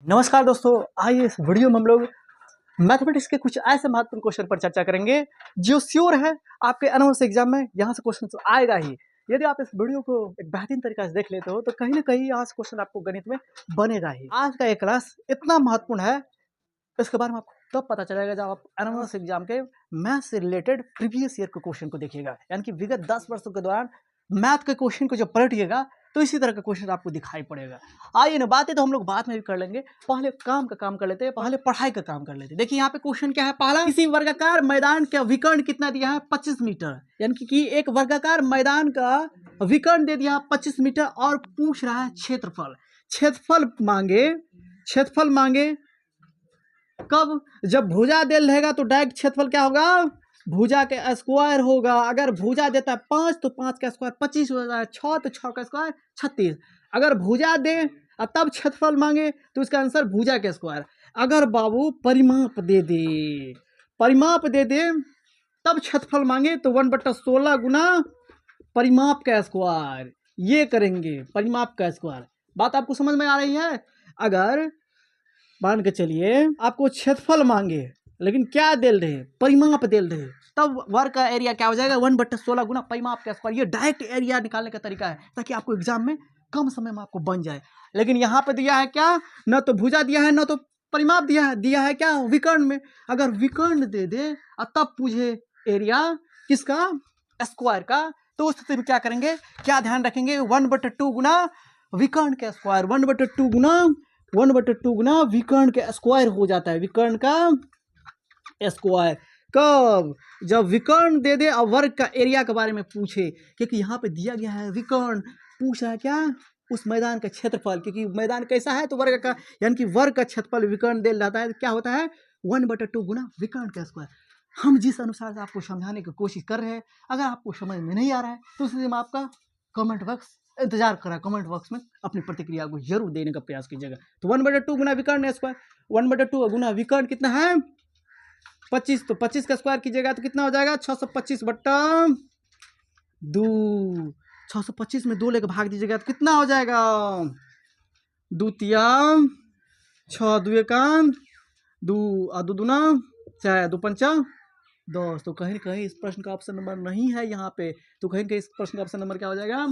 नमस्कार दोस्तों, आइए इस वीडियो में हम लोग मैथमेटिक्स के कुछ ऐसे महत्वपूर्ण क्वेश्चन पर चर्चा करेंगे जो श्योर है आपके एनुअल एग्जाम में यहाँ से क्वेश्चन आएगा ही। यदि आप इस वीडियो को एक बेहतरीन तरीके से देख लेते हो तो कहीं ना कहीं यहाँ से क्वेश्चन आपको गणित में बनेगा ही। आज का ये क्लास इतना महत्वपूर्ण है, इसके बारे में आपको तब पता चलेगा जब आप एनुअल एग्जाम के मैथ से रिलेटेड प्रीवियस ईयर के क्वेश्चन को देखिएगा, यानी कि विगत 10 वर्षों के दौरान मैथ के क्वेश्चन को जब पलटिएगा तो इसी तरह का क्वेश्चन आपको दिखाई पड़ेगा। आइए ना, बातें तो हम लोग बाद में भी कर लेंगे, पहले काम का काम कर लेते हैं, पहले पढ़ाई का काम कर लेते हैं। देखिए यहाँ पे क्वेश्चन क्या है, पहला, किसी वर्गाकार मैदान का विकर्ण कितना दिया है 25 मीटर, यानी कि एक वर्गाकार मैदान का विकर्ण दे दिया 25 मीटर और पूछ रहा है क्षेत्रफल। क्षेत्रफल मांगे कब? जब भुजा दे रहेगा तो डायरेक्ट क्षेत्रफल क्या होगा, भुजा के स्क्वायर होगा। अगर भुजा देता है 5 तो 5 का स्क्वायर 25 हो जाता है, 6 तो 6 का स्क्वायर 36। अगर भुजा दे और तब क्षेत्रफल मांगे तो इसका आंसर भुजा के स्क्वायर। अगर बाबू परिमाप दे दे तब क्षेत्रफल मांगे तो 1/16 गुना परिमाप का स्क्वायर, ये करेंगे परिमाप का स्क्वायर। बात आपको समझ में आ रही है? अगर मान के चलिए आपको क्षेत्रफल मांगे लेकिन क्या देल रहे, परिमाप देल रहे, तब वर्ग का एरिया क्या हो जाएगा 1/16 गुना परिमाप का स्क्वायर। ये डायरेक्ट एरिया निकालने का तरीका है ताकि आपको एग्जाम में कम समय में आपको बन जाए। लेकिन यहाँ पे दिया है क्या, न तो भुजा दिया है न तो परिमाप दिया है क्या, विकर्ण में। अगर विकर्ण दे दे और तब पूछे एरिया किसका, स्क्वायर का, तो उस स्थिति में क्या करेंगे, क्या ध्यान रखेंगे, 1/2 गुना विकर्ण का स्क्वायर, 1/2 गुना विकर्ण के स्क्वायर हो जाता है, विकर्ण का स्क्वायर। कब? जब विकर्ण दे दे और वर्ग का एरिया के बारे में पूछे, क्योंकि यहाँ पे दिया गया है विकर्ण, पूछ रहा है क्या, उस मैदान का क्षेत्रफल, क्योंकि मैदान कैसा है तो वर्ग का, यानी कि वर्ग का क्षेत्रफल विकर्ण दे जाता है, क्या होता है 1/2 गुना विकर्ण का स्क्वायर। हम जिस अनुसार से आपको समझाने की कोशिश कर रहे हैं, अगर आपको समझ में नहीं आ रहा है तो उसमें आपका कमेंट बॉक्स इंतजार कर रहा है, कमेंट बॉक्स में अपनी प्रतिक्रिया को जरूर देने का प्रयास कीजिएगा। तो 1/2 गुना विकर्ण स्क्वायर, 1/2 गुना विकर्ण कितना है 25, तो 25 का स्क्वायर कीजिएगा तो कितना हो जाएगा 625/2। 625 में 2 लेकर भाग दीजिएगा तो कितना हो जाएगा 2 तिया 6 2 एकान 2 और 2 दूना 4 2 पंचा 10। तो कहीं कहीं इस प्रश्न का ऑप्शन नंबर नहीं है यहाँ पे, तो कहीं कहीं इस प्रश्न का ऑप्शन नंबर क्या हो जाएगा,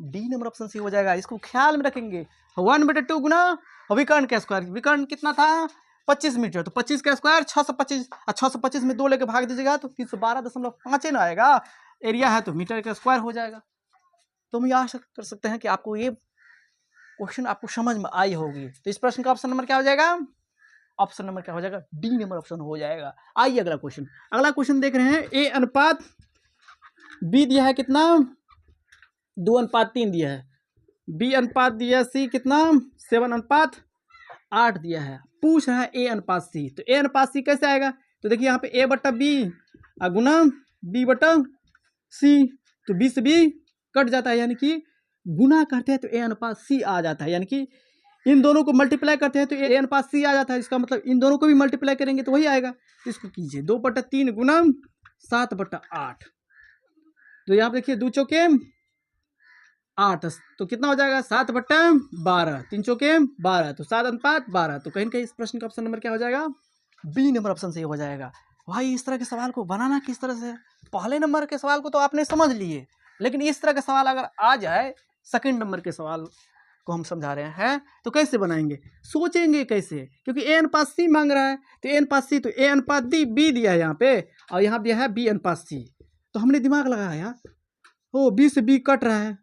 डी नंबर ऑप्शन सी हो जाएगा। इसको ख्याल में रखेंगे। 1/2 गुना विकर्ण का स्क्वायर, विकर्ण कितना था 25 मीटर, तो 25 का स्क्वायर 625, और 625 में 2 लेके भाग दीजिएगा तो 312.5 ना आएगा, एरिया है तो मीटर का स्क्वायर हो जाएगा। तो हम यह आशा कर सकते हैं कि आपको ये क्वेश्चन आपको समझ में आई होगी। तो इस प्रश्न का ऑप्शन नंबर क्या हो जाएगा, ऑप्शन नंबर क्या हो जाएगा, डी नंबर ऑप्शन हो जाएगा। आइए अगला क्वेश्चन देख रहे हैं। ए अनुपात बी दिया है कितना 2:3 दिया है, बी अनुपात दिया है सी कितना 7:8 दिया है, पूछ रहा है ए अनुपात सी। तो ए अनुपात सी कैसे आएगा, तो देखिए यहाँ पे ए बटा बी गुना बी बटा सी, तो बी से बी कट जाता है, यानी कि गुना करते हैं तो ए अनुपात सी आ जाता है, यानी कि इन दोनों को मल्टीप्लाई करते हैं तो ए अनुपात सी आ जाता है। इसका मतलब इन दोनों को भी मल्टीप्लाई करेंगे तो वही आएगा। इसको कीजिए 2/3 गुना 7/8, तो यहाँ पे देखिए 2 चौके 8, तो कितना हो जाएगा 7/12, 3 चौके 12, तो 7:12। तो कहीं कहीं इस प्रश्न का ऑप्शन नंबर क्या हो जाएगा, बी नंबर ऑप्शन सही हो जाएगा। भाई इस तरह के सवाल को बनाना किस तरह से, पहले नंबर के सवाल को तो आपने समझ लिए, लेकिन इस तरह का सवाल अगर आ जाए, सेकंड नंबर के सवाल को हम समझा रहे हैं तो कैसे बनाएंगे, सोचेंगे कैसे, क्योंकि ए अनुपात सी मांग रहा है, तो ए अनुपात सी, तो ए अनुपात बी दिया है यहाँ पे और यहाँ दिया है बी अनुपात सी। तो हमने दिमाग लगाया, ओ बी से बी कट रहा है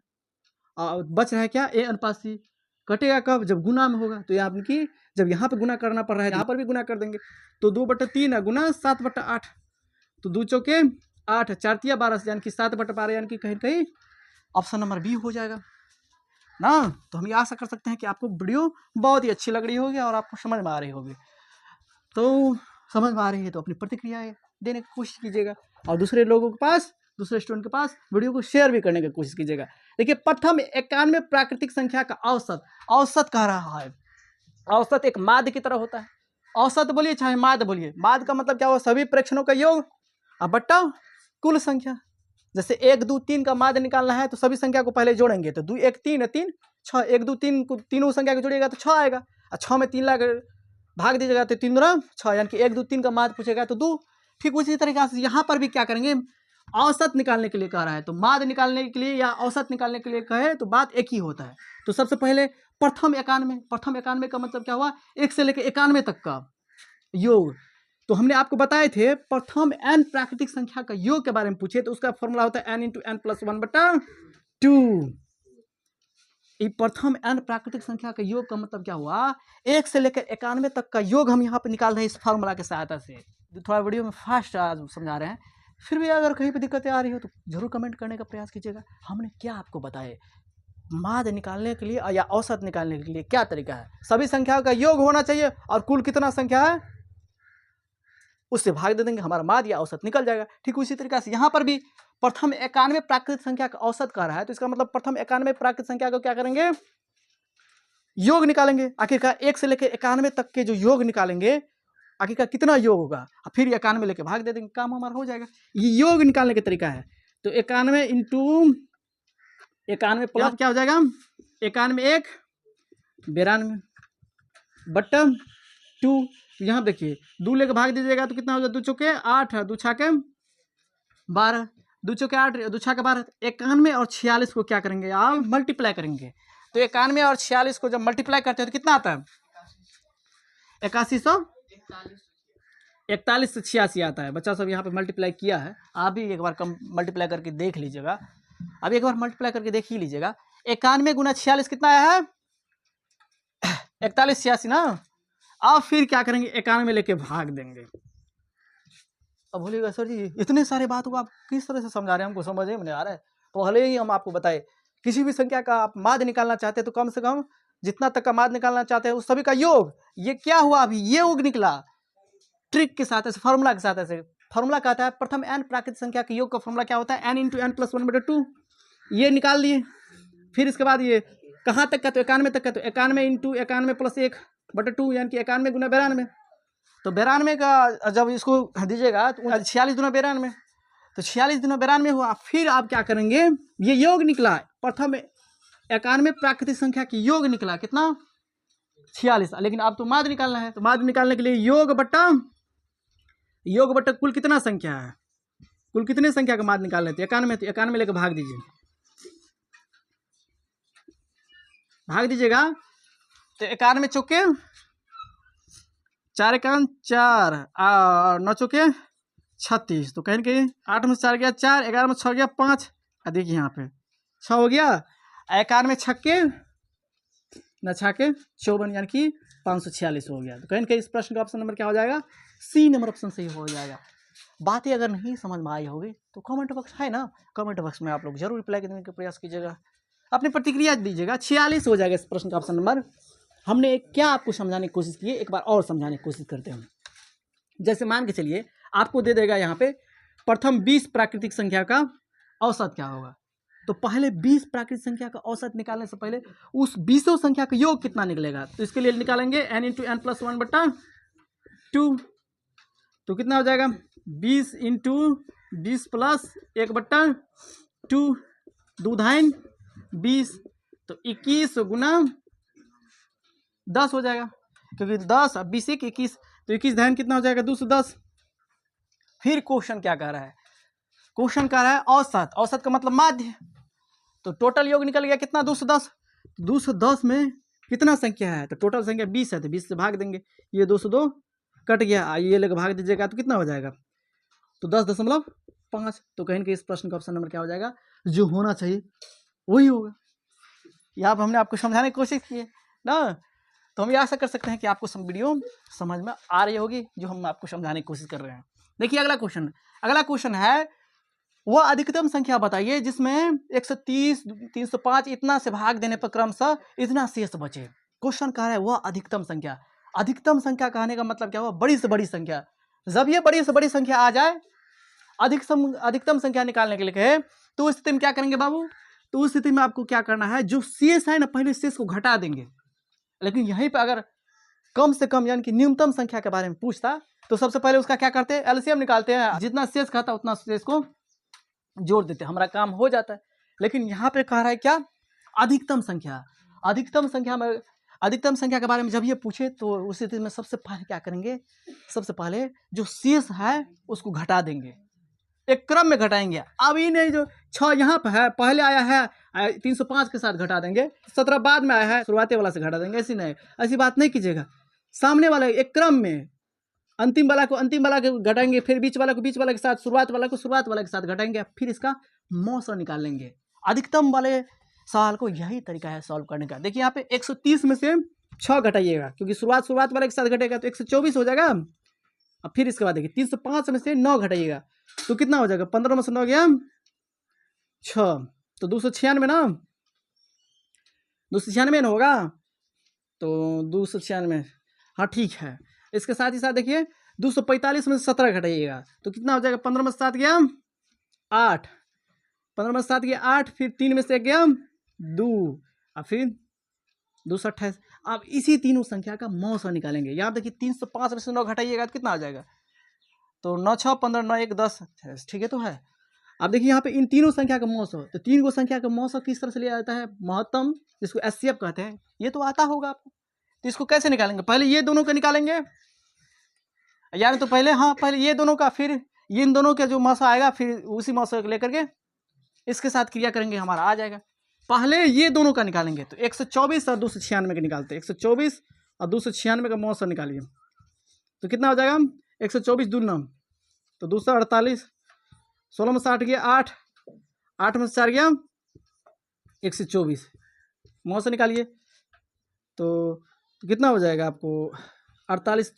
और बच रहा है क्या, ए अनुपात सी। कटेगा कब, जब गुना में होगा, तो यहाँ की जब यहाँ पे गुना करना पड़ रहा है यहाँ पर भी गुना कर देंगे, तो 2/3 गुना 7/8, तो 2 चौके 8, 4 तिया 12, यानी कि 7/12, यानी कि कहीं कहीं ऑप्शन नंबर बी हो जाएगा ना। तो हम ये आशा कर सकते हैं कि आपको वीडियो बहुत ही अच्छी लग रही होगी और आपको समझ में आ रही होगी। तो समझ में आ रही है तो अपनी प्रतिक्रिया देने की कोशिश कीजिएगा और दूसरे लोगों के पास, दूसरे स्टूडेंट के पास वीडियो को शेयर भी करने की कोशिश कीजिएगा। देखिए प्रथम 91 प्राकृतिक संख्या का औसत कह रहा है। औसत एक माध्य की तरह होता है। औसत बोलिए चाहे माध्य बोलिए, माध्य का मतलब क्या हुआ, सभी प्रेक्षणों का योग और बट्टा कुल संख्या। जैसे 1 2 3 का माध्य निकालना है तो सभी संख्या को पहले जोड़ेंगे, तो 2 1 3 3 6, 1 2 3 को तीनों संख्या को जोड़िएगा तो 6 आएगा। और 6 में 3 लाख भाग दीजिएगा तो 3 दूना 6, यानी कि 1 2 3 का माध्य पूछेगा तो 2। ठीक उसी तरीके से यहाँ पर भी क्या करेंगे, औसत निकालने के लिए कह रहा है, तो माध्य निकालने के लिए या औसत निकालने के लिए कहे तो बात एक ही होता है। तो सबसे पहले प्रथम 91 का मतलब क्या हुआ, 1 से लेकर 91 तक का योग। तो हमने आपको बताए थे प्रथम n प्राकृतिक संख्या का योग के बारे में पूछे तो उसका फॉर्मूला होता है n × n + 1/2। ये प्रथम n प्राकृतिक संख्या का योग का मतलब क्या हुआ, 1 से लेकर 91 तक का योग हम यहाँ पे निकाल रहे हैं इस फार्मूला की सहायता से। थोड़ा वीडियो में फास्ट आज समझा रहे हैं, फिर भी अगर कहीं पर दिक्कतें आ रही हो तो जरूर कमेंट करने का प्रयास कीजिएगा। हमने क्या आपको बताए, माध्य निकालने के लिए या औसत निकालने के लिए क्या तरीका है, सभी संख्याओं का योग होना चाहिए और कुल कितना संख्या है उससे भाग दे देंगे, हमारा माध्य या औसत निकल जाएगा। ठीक उसी तरीके से यहाँ पर भी प्रथम 91 प्राकृतिक संख्या का औसत कह रहा है, तो इसका मतलब प्रथम 91 प्राकृतिक संख्या को क्या करेंगे, योग निकालेंगे। आखिरकार 1 से लेकर 91 तक के जो योग निकालेंगे, आखिरकार कितना योग होगा, फिर 91 लेके भाग दे देंगे, काम हमारा हो जाएगा। ये योग निकालने का तरीका है। तो 91 × 91 प्लस क्या हो जाएगा, 91 1 92/2। यहाँ देखिए 2 लेकर भाग दीजिएगा तो कितना होगा, 2 चौके 8, 2 छाके 12, 2 चौके 8, 2 छाके 12। 91 और 46 को क्या करेंगे आप, मल्टीप्लाई करेंगे। तो 91 और 46 को जब मल्टीप्लाई करते हैं तो कितना आता है, 8141 से 86 आता है। बच्चा सब यहाँ पे मल्टीप्लाई किया है, आप भी एक बार कम मल्टीप्लाई करके देख लीजिएगा। अब एक बार मल्टीप्लाई करके देख ही लीजिएगा। 91 × 46 कितना आया है, 4186 ना। अब फिर क्या करेंगे, 91 लेके भाग देंगे। अब बोलिएगा सर जी इतने सारे बातों को आप किस तरह से समझा रहे हैं, हमको समझ में नहीं आ रहा है। पहले ही हम आपको बताए किसी भी संख्या का आप माध्य निकालना चाहते हैं तो कम से कम जितना तक का माध्य निकालना चाहते हैं उस सभी का योग। ये क्या हुआ, अभी ये योग निकला ट्रिक के साथ, ऐसे फॉर्मूला के साथ। ऐसे फॉर्मूला कहता है प्रथम n प्राकृतिक संख्या के योग का फॉर्मूला क्या होता है, n × n + 1/2। ये निकाल लिए। फिर इसके बाद ये कहाँ तक का, तो 91 तक का, तो 91 × 91 + 1/2 यानी कि 91 × 92। तो 92 का जब इसको दीजिएगा तो 46 × 92, तो 46 × 92 हुआ। फिर आप क्या करेंगे, ये योग निकला प्रथम 91 प्राकृतिक संख्या की योग निकला कितना, 46। लेकिन अब तो माध्य निकालना है, तो माध्य निकालने के लिए योग बट्टा कुल कितना संख्या है, कुल कितने संख्या का माध्य निकाल लेते हैं, 91। तो 91 लेकर भाग दीजिए, भाग दीजिएगा तो 91 चौके 4 × 4 और 9 चौके 36। तो कहीं कहीं 8 में 4 गया 4, 11 में 6 गया 5, देखिए यहाँ पे 6 हो गया। 91 छक्के न छाके 54 यानी कि 546 हो गया। तो कहीं कहीं इस प्रश्न का ऑप्शन नंबर क्या हो जाएगा, सी नंबर ऑप्शन सही हो जाएगा। बातें अगर नहीं समझ में आई होगी तो कमेंट बॉक्स है ना, कमेंट बॉक्स में आप लोग जरूर रिप्लाई करने का प्रयास कीजिएगा, अपनी प्रतिक्रिया दीजिएगा। 46 हो जाएगा इस प्रश्न का ऑप्शन नंबर। हमने क्या आपको समझाने की कोशिश की है, एक बार और समझाने की कोशिश करते हैं। जैसे मान के चलिए आपको दे देगा यहाँ पे प्रथम 20 प्राकृतिक संख्या का औसत क्या होगा, तो पहले 20 प्राकृतिक संख्या का औसत निकालने से पहले उस 20 संख्या का योग कितना निकलेगा, तो इसके लिए निकालेंगे n × n + 1/2। तो कितना हो जाएगा, 20 × 20 + 1/2, 2 धाइन 20, तो 21 × 10 हो जाएगा, क्योंकि 10 अब 20 21, तो 21 धाइन कितना हो जाएगा, 210। फिर क्वेश्चन क्या कह रहा है, क्वेश्चन कह रहा है औसत, औसत का मतलब माध्य। तो टोटल योग निकल गया कितना, 210। 210 में कितना संख्या है, तो टोटल संख्या 20 है, तो 20 से भाग देंगे, ये 202 कट गया, ये लेकर भाग दीजिएगा तो कितना हो जाएगा, तो 10.5। तो कहीं कि इस प्रश्न का ऑप्शन नंबर क्या हो जाएगा, जो होना चाहिए वही होगा। यहाँ पर हमने आपको समझाने की कोशिश की है ना, तो हम ये आशा कर सकते हैं कि आपको वीडियो समझ में आ रही होगी जो हम आपको समझाने की कोशिश कर रहे हैं। देखिए अगला क्वेश्चन है, वह अधिकतम संख्या बताइए जिसमें 130 305 इतना से भाग देने पर क्रमशः इतना शेष बचे। क्वेश्चन कह रहा है वह अधिकतम संख्या। अधिकतम संख्या कहने का मतलब क्या हुआ, बड़ी से बड़ी संख्या। जब ये बड़ी से बड़ी संख्या आ जाए, अधिकतम संख्या निकालने के लिए कहे, तो उस स्थिति में क्या करेंगे बाबू, तो उस स्थिति में आपको क्या करना है, जो शेष है ना पहले शेष को घटा देंगे। लेकिन यहीं पर अगर कम से कम यानी कि न्यूनतम संख्या के बारे में पूछता तो सबसे पहले उसका क्या करते हैं, एलसीएम निकालते हैं, जितना शेष खाता उतना शेष को जोड़ देते हैं, हमारा काम हो जाता है। लेकिन यहाँ पे कह रहा है क्या, अधिकतम संख्या। अधिकतम संख्या में अधिकतम संख्या के बारे में जब ये पूछे तो उस स्थिति में सबसे पहले क्या करेंगे, सबसे पहले जो शेष है उसको घटा देंगे, एक क्रम में घटाएंगे। अब ये नहीं जो 6 यहाँ पर है पहले आया है 305 के साथ घटा देंगे, 17 बाद में आया है शुरुआती वाला से घटा देंगे, ऐसी नहीं, ऐसी बात नहीं कीजिएगा। सामने वाला एक क्रम में अंतिम वाला को अंतिम वाला के घटाएंगे, फिर बीच वाला को बीच वाला के साथ, शुरुआत वाला को शुरुआत वाला के साथ घटाएंगे, फिर इसका मौसा निकाल लेंगे। अधिकतम वाले सवाल को यही तरीका है सॉल्व करने का। देखिए यहाँ पे 130 में से 6 घटाइएगा, क्योंकि शुरुआत वाले के साथ घटेगा तो 124 हो जाएगा। अब फिर इसके बाद देखिए 305 में से 9 घटाइएगा तो कितना हो जाएगा, 15 में से 9 गया 6, तो 296 ना, 296 ना होगा, तो 296, हाँ ठीक है। इसके साथ ही साथ देखिए 245 में से 17 घटाइएगा तो कितना हो जाएगा, 15 में से 7 गया 8, 15 में से 7 गया 8, फिर 3 में से 1 गया 2, और फिर 228। अब इसी तीनों संख्या का मौसा निकालेंगे। यहाँ देखिए 305 में से 9 घटाइएगा तो कितना आ जाएगा, तो 9 6 15 9 1 10, ठीक है तो है। अब देखिए यहाँ पे इन तीनों संख्या का मौसा, तो तीन को संख्या का मौसा किस तरह से लिया जाता है, महत्तम, जिसको एचसीएफ कहते हैं, ये तो आता होगा आपको। तो इसको कैसे निकालेंगे, पहले ये दोनों का निकालेंगे, यानी तो पहले, हाँ पहले ये दोनों का, फिर इन दोनों का जो मौसा आएगा, फिर उसी मौसा को लेकर के इसके साथ क्रिया करेंगे, हमारा आ जाएगा। पहले ये दोनों का निकालेंगे, तो 124 और 296 का निकालते हैं। 124 और 296 का मौसा निकालिए तो कितना हो जाएगा, 124 दूना तो 248, 16 में 60 गया 8, 8 में 4 गया 124, मौसा निकालिए तो कितना हो जाएगा आपको, 48,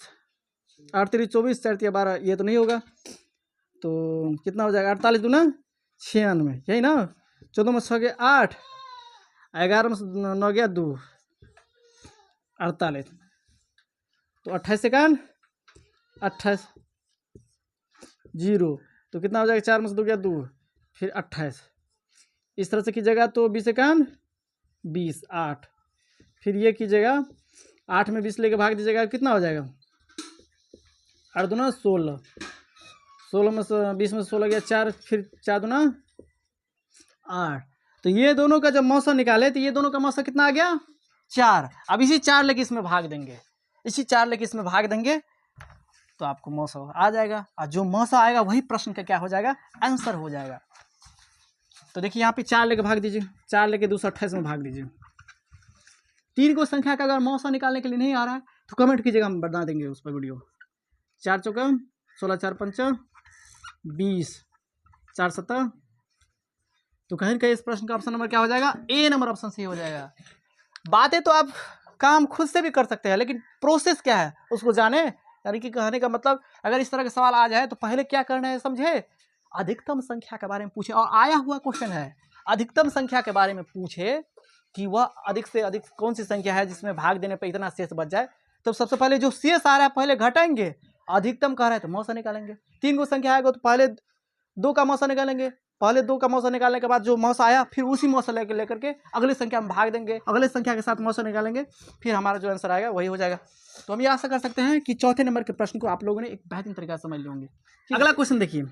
8 3 24, 4 3 12, ये तो नहीं होगा, तो कितना हो जाएगा, 48 दूना 96, यही ना। 14 में 6 गया 8, 11 में 9 गया 2, 48, तो 28 सेकंड 28 0, तो कितना हो जाएगा, 4 में से 2 गया 2, फिर 28, इस तरह से कीजिएगा तो 20 सेकंड 20 8, फिर ये कीजिएगा 8 में 20 लेके भाग दीजिएगा, कितना हो जाएगा, 8 दूना 16, 16 में 20 में 16 गया 4, फिर 4 दूना 8, तो ये दोनों का जब मौसा निकाले तो ये दोनों का मौसा कितना आ गया 4। अब इसी 4 लेके इसमें भाग देंगे, इसी 4 लेके इसमें भाग देंगे तो आपको मौसा आ जाएगा, और जो मौसा आएगा वही प्रश्न का क्या हो जाएगा, आंसर हो जाएगा। तो देखिए यहाँ पे 4 लेके भाग दीजिए, 4 लेके 228 में भाग दीजिए। तीन को संख्या का अगर मौसा निकालने के लिए नहीं आ रहा है तो कमेंट कीजिएगा, हम बता देंगे उस पर वीडियो। 4 चौका 16, 4 पंचा 20, 4 7, तो कहीं ना कहीं इस प्रश्न का ऑप्शन नंबर क्या हो जाएगा, ए नंबर ऑप्शन सही हो जाएगा। बातें तो आप काम खुद से भी कर सकते हैं, लेकिन प्रोसेस क्या है उसको जाने, यानी कि कहने का मतलब अगर इस तरह का सवाल आ जाए तो पहले क्या करना है समझे, अधिकतम संख्या के बारे में पूछे, और आया हुआ क्वेश्चन है अधिकतम संख्या के बारे में पूछे कि वह अधिक से अधिक कौन सी संख्या है जिसमें भाग देने पर इतना शेष बच जाए, तो सबसे पहले जो शेष आ रहा है पहले घटाएंगे, अधिकतम कह रहा है तो मौसा निकालेंगे। 3 को संख्या आएगा तो पहले 2 का मौसा निकालेंगे, पहले 2 का मौसा निकालने के बाद जो मौसा आया फिर उसी मौसा लेकर के अगली संख्या में भाग देंगे, अगले संख्या के साथ मौसा निकालेंगे, फिर हमारा जो आंसर आएगा वही हो जाएगा। तो हम ये आशा कर सकते हैं कि चौथे नंबर के प्रश्न को आप लोगों ने एक बेहतरीन तरीका से समझ लेंगे। अगला क्वेश्चन देखिए,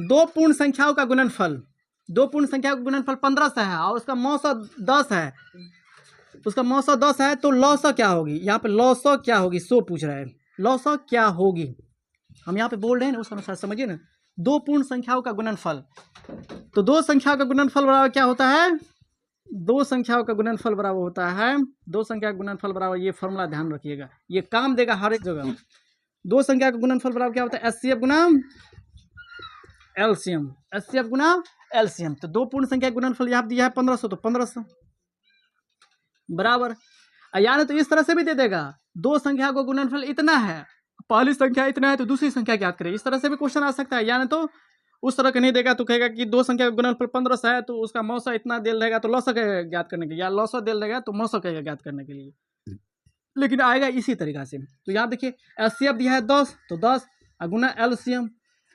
2 पूर्ण संख्याओं का गुणनफल, 2 पूर्ण संख्याओं का गुणनफल 15 से है और उसका मौसा 10 है, उसका मौसा 10 है, तो लौसा क्या होगी, यहाँ पे लौसा क्या होगी सो पूछ रहा है, लौसा क्या होगी, हम यहाँ पे बोल रहे हैं ना उस अनुसार समझिए ना। 2 पूर्ण संख्याओं का गुणनफल, तो 2 संख्याओं का गुणनफल बराबर क्या होता है, 2 संख्याओं का गुणनफल बराबर होता है, 2 संख्या का गुणनफल बराबर, ये फॉर्मूला ध्यान रखिएगा, ये काम देगा हर एक जगह। 2 संख्या का गुणनफल बराबर क्या होता है, एचसीएफ गुना एलसीएम, एचसीएफ गुना एलसीएम। तो 2 पूर्ण संख्या का गुणनफल यहाँ दिया है 1500, तो 1500 बराबर, यानी तो इस तरह से भी दे देगा, 2 संख्या का गुणनफल इतना है, पहली संख्या इतना है तो दूसरी संख्या ज्ञात करें, इस तरह से भी क्वेश्चन आ सकता है। यानी तो उस तरह का नहीं देगा तो कहेगा कि 2 संख्या का गुणनफल 1500 है तो उसका मौसा इतना दे देगा तो लौसा कहेगा ज्ञात करने के लिए, या लौसा दे देगा तो मौसा कहेगा ज्ञात करने के लिए, लेकिन आएगा इसी तरीका से। तो यहाँ देखिए एचसीएफ दिया है 10, तो 10 गुना एलसीएम,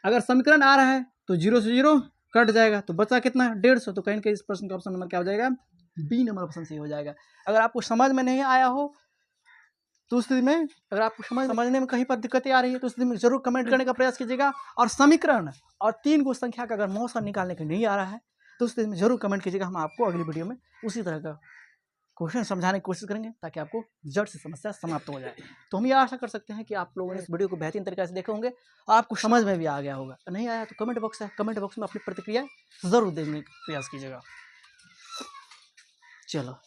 अगर समीकरण आ रहा है तो 0 से 0 कट जाएगा, तो बचा कितना 150, तो कहीं ना कहीं इस प्रश्न का ऑप्शन नंबर क्या हो जाएगा, बी नंबर ऑप्शन सही हो जाएगा। अगर आपको समझ में नहीं आया हो तो उस स्थिति में, अगर आपको समझने में कहीं पर दिक्कतें आ रही है तो उस स्थिति में जरूर कमेंट करने का प्रयास कीजिएगा, और समीकरण और 3 को संख्या का अगर मौसा निकालने के नहीं आ रहा है तो उस स्थिति में जरूर कमेंट कीजिएगा, हम आपको अगली वीडियो में उसी तरह का क्वेश्चन समझाने की कोशिश करेंगे ताकि आपको जड़ से समस्या समाप्त हो जाए। तो हम ये आशा कर सकते हैं कि आप लोगों ने इस वीडियो को बेहतरीन तरीके से देखे होंगे, आपको समझ में भी आ गया होगा। नहीं आया तो कमेंट बॉक्स है, कमेंट बॉक्स में अपनी प्रतिक्रिया ज़रूर देने का प्रयास कीजिएगा। चलो।